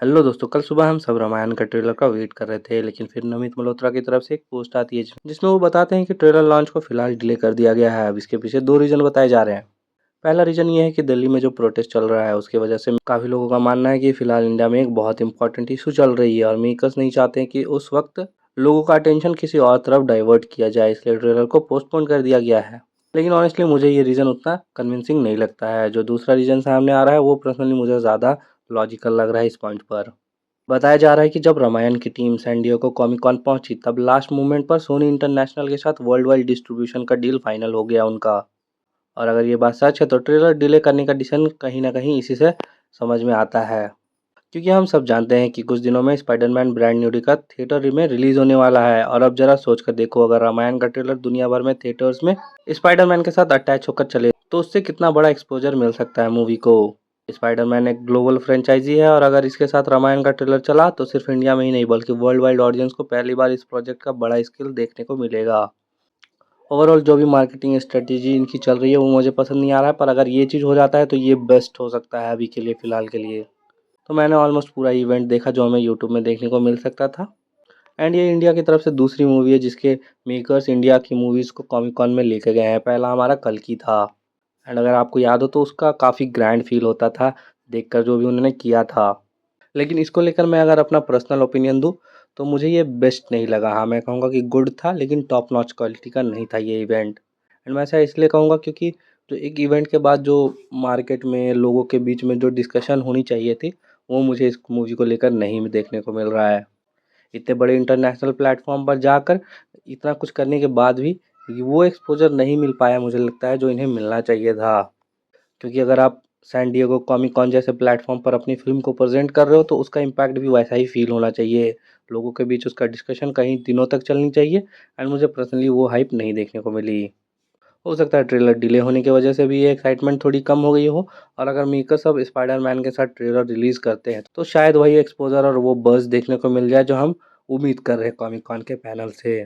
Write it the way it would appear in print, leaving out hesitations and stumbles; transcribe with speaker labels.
Speaker 1: Hello दोस्तों, कल सुबह हम सब रामायण का ट्रेलर का वेट कर रहे थे, लेकिन फिर नमित मल्होत्रा की तरफ से एक पोस्ट आती है जिसमें वो बताते हैं कि ट्रेलर लॉन्च को फिलहाल डिले कर दिया गया है। अब इसके पीछे दो रीजन बताए जा रहे हैं। पहला रीजन ये है कि दिल्ली में जो प्रोटेस्ट चल रहा है उसकी वजह से काफ़ी लोगों का मानना है कि फिलहाल इंडिया में एक बहुत इंपॉर्टेंट इशू चल रही है और मेकर्स नहीं चाहते हैं कि उस वक्त लोगों का अटेंशन किसी और तरफ डाइवर्ट किया जाए, इसलिए ट्रेलर को पोस्टपोन कर दिया गया है। लेकिन ऑनेस्टली मुझे ये रीज़न उतना कन्विंसिंग नहीं लगता है। जो दूसरा रीज़न सामने आ रहा है वो पर्सनली मुझे ज़्यादा लॉजिकल लग रहा है। इस पॉइंट पर बताया जा रहा है कि जब रामायण की team San Diego Comic Con पहुंची तब लास्ट मोमेंट पर सोनी इंटरनेशनल के साथ वर्ल्ड वाइड डिस्ट्रीब्यूशन का डील फाइनल हो गया उनका। और अगर ये बात सच है तो ट्रेलर डिले करने का डिसीजन कहीं ना कहीं इसी से समझ में आता है, क्योंकि हम सब जानते हैं कि कुछ दिनों में स्पाइडरमैन ब्रांड न्यू का थिएटर में रिलीज होने वाला है। और अब जरा सोच कर देखो, अगर रामायण का ट्रेलर दुनिया भर में थिएटर्स में स्पाइडरमैन के साथ अटैच होकर चले तो उससे कितना बड़ा एक्सपोजर मिल सकता है मूवी को। स्पाइडरमैन एक ग्लोबल फ्रेंचाइजी है और अगर इसके साथ रामायण का ट्रेलर चला तो सिर्फ इंडिया में ही नहीं बल्कि वर्ल्ड वाइड ऑडियंस को पहली बार इस प्रोजेक्ट का बड़ा स्केल देखने को मिलेगा। ओवरऑल जो भी मार्केटिंग स्ट्रेटेजी इनकी चल रही है वो मुझे पसंद नहीं आ रहा है, पर अगर ये चीज़ हो जाता है तो ये बेस्ट हो सकता है अभी के लिए, फ़िलहाल के लिए। तो मैंने ऑलमोस्ट पूरा इवेंट देखा जो हमें यूट्यूब में देखने को मिल सकता था। एंड ये इंडिया की तरफ से दूसरी मूवी है जिसके मेकर्स इंडिया की मूवीज़ को कॉमिक कॉन में लेके गए हैं। पहला हमारा कल की था। एंड अगर आपको याद हो तो उसका काफ़ी ग्रैंड फील होता था देखकर जो भी उन्होंने किया था। लेकिन इसको लेकर मैं अगर अपना पर्सनल ओपिनियन दूँ तो मुझे ये बेस्ट नहीं लगा। हाँ, मैं कहूँगा कि गुड था लेकिन टॉप नॉच क्वालिटी का नहीं था ये इवेंट। एंड मैं ऐसा इसलिए कहूँगा क्योंकि जो एक इवेंट के बाद जो मार्केट में लोगों के बीच में जो डिस्कशन होनी चाहिए थी वो मुझे इस मूवी को लेकर नहीं देखने को मिल रहा है। इतने बड़े इंटरनेशनल प्लेटफॉर्म पर जाकर इतना कुछ करने के बाद भी वो एक्सपोजर नहीं मिल पाया मुझे लगता है जो इन्हें मिलना चाहिए था। क्योंकि अगर आप सैन डिएगो कॉमिक कॉन जैसे प्लेटफॉर्म पर अपनी फ़िल्म को प्रेज़ेंट कर रहे हो तो उसका इम्पैक्ट भी वैसा ही फ़ील होना चाहिए। लोगों के बीच उसका डिस्कशन कई दिनों तक चलनी चाहिए। एंड मुझे पर्सनली वो हाइप नहीं देखने को मिली। हो सकता है ट्रेलर डिले होने की वजह से भी ये एक्साइटमेंट थोड़ी कम हो गई हो। और अगर मेकर्स अब स्पाइडरमैन के साथ ट्रेलर रिलीज़ करते हैं तो शायद वही एक्सपोज़र और वो बज़ देखने को मिल जाए जो हम उम्मीद कर रहे हैं कॉमिक कॉन के पैनल से।